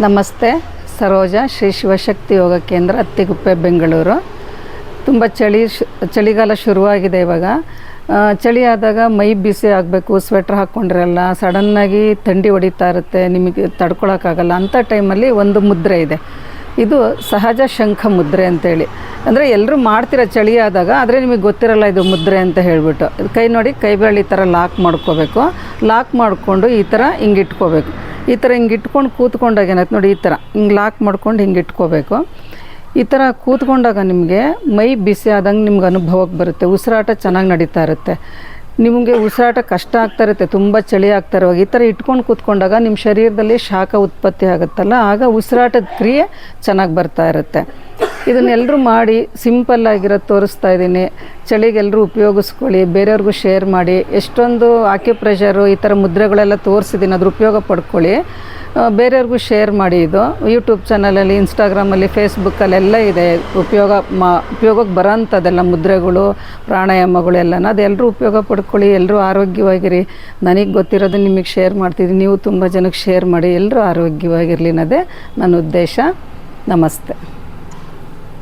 ನಮಸ್ತೆ. ಸರೋಜಾ ಶ್ರೀ ಶಿವಶಕ್ತಿ ಯೋಗ ಕೇಂದ್ರ, ಅತ್ತಿಗುಪ್ಪೆ, ಬೆಂಗಳೂರು. ತುಂಬ ಚಳಿಗಾಲ ಶುರುವಾಗಿದೆ ಇವಾಗ. ಚಳಿ ಆದಾಗ ಮೈ ಬಿಸಿ ಆಗಬೇಕು, ಸ್ವೆಟ್ರ್ ಹಾಕ್ಕೊಂಡಿರಲ್ಲ, ಸಡನ್ನಾಗಿ ಥಂಡಿ ಹೊಡಿತಾ ಇರುತ್ತೆ, ನಿಮಗೆ ತಡ್ಕೊಳಕ್ಕಾಗಲ್ಲ. ಅಂಥ ಟೈಮಲ್ಲಿ ಒಂದು ಮುದ್ರೆ ಇದೆ. ಇದು ಸಹಜ ಶಂಖ ಮುದ್ರೆ ಅಂತೇಳಿ. ಅಂದರೆ ಎಲ್ಲರೂ ಮಾಡ್ತೀರ ಚಳಿ ಆದಾಗ, ಆದರೆ ನಿಮಗೆ ಗೊತ್ತಿರಲ್ಲ ಇದು ಮುದ್ರೆ ಅಂತ ಹೇಳಿಬಿಟ್ಟು. ಕೈ ನೋಡಿ, ಕೈ ಬೆರಳು ಈ ಥರ ಲಾಕ್ ಮಾಡ್ಕೋಬೇಕು. ಲಾಕ್ ಮಾಡಿಕೊಂಡು ಈ ಥರ ಹಿಂಗೆ ಇಟ್ಕೋಬೇಕು. ಈ ಥರ ಹಿಂಗೆ ಇಟ್ಕೊಂಡು ಕೂತ್ಕೊಂಡಾಗ ಏನಾಯ್ತು ನೋಡಿ, ಈ ಥರ ಹಿಂಗೆ ಲಾಕ್ ಮಾಡ್ಕೊಂಡು ಹಿಂಗೆ ಇಟ್ಕೋಬೇಕು. ಈ ಥರ ಕೂತ್ಕೊಂಡಾಗ ನಿಮಗೆ ಮೈ ಬಿಸಿ ಆದಂಗೆ ನಿಮ್ಗೆ ಅನುಭವಕ್ಕೆ ಬರುತ್ತೆ. ಉಸಿರಾಟ ಚೆನ್ನಾಗಿ ನಡೀತಾ ಇರುತ್ತೆ. ನಿಮಗೆ ಉಸಿರಾಟ ಕಷ್ಟ ಆಗ್ತಾ ಇರುತ್ತೆ, ತುಂಬ ಚಳಿ ಆಗ್ತಾ ಇರುವಾಗ ಈ ಥರ ಇಟ್ಕೊಂಡು ಕೂತ್ಕೊಂಡಾಗ ನಿಮ್ಮ ಶರೀರದಲ್ಲಿ ಶಾಖ ಉತ್ಪತ್ತಿ ಆಗುತ್ತಲ್ಲ, ಆಗ ಉಸಿರಾಟದ ಕ್ರಿಯೆ ಚೆನ್ನಾಗಿ ಬರ್ತಾ ಇರುತ್ತೆ. ಇದನ್ನೆಲ್ಲರೂ ಮಾಡಿ ಸಿಂಪಲ್ಲಾಗಿರೋದು ತೋರಿಸ್ತಾ ಇದ್ದೀನಿ. ಚಳಿಗೆಲ್ಲರೂ ಉಪಯೋಗಿಸ್ಕೊಳ್ಳಿ, ಬೇರೆಯವ್ರಿಗೂ ಶೇರ್ ಮಾಡಿ. ಎಷ್ಟೊಂದು ಆಕ್ಯುಪ್ರೆಷರು ಈ ಥರ ಮುದ್ರೆಗಳೆಲ್ಲ ತೋರಿಸಿದ್ದೀನಿ, ಅದ್ರ ಉಪಯೋಗ ಪಡ್ಕೊಳ್ಳಿ, ಬೇರೆಯವ್ರಿಗೂ ಶೇರ್ ಮಾಡಿ. ಇದು ಯೂಟ್ಯೂಬ್ ಚಾನಲಲ್ಲಿ, ಇನ್ಸ್ಟಾಗ್ರಾಮಲ್ಲಿ, ಫೇಸ್ಬುಕ್ಕಲ್ಲೆಲ್ಲ ಇದೆ ಉಪಯೋಗಕ್ಕೆ ಬರೋಂಥದ್ದೆಲ್ಲ ಮುದ್ರೆಗಳು, ಪ್ರಾಣಾಯಾಮಗಳು ಎಲ್ಲನೂ. ಅದೆಲ್ಲರೂ ಉಪಯೋಗ ಪಡ್ಕೊಳ್ಳಿ, ಎಲ್ಲರೂ ಆರೋಗ್ಯವಾಗಿರಿ. ನನಗೆ ಗೊತ್ತಿರೋದು ನಿಮಗೆ ಶೇರ್ ಮಾಡ್ತಿದ್ದೀನಿ, ನೀವು ತುಂಬ ಜನಕ್ಕೆ ಶೇರ್ ಮಾಡಿ, ಎಲ್ಲರೂ ಆರೋಗ್ಯವಾಗಿರಲಿ ಅನ್ನೋದೇ ನನ್ನ ಉದ್ದೇಶ. ನಮಸ್ತೆ.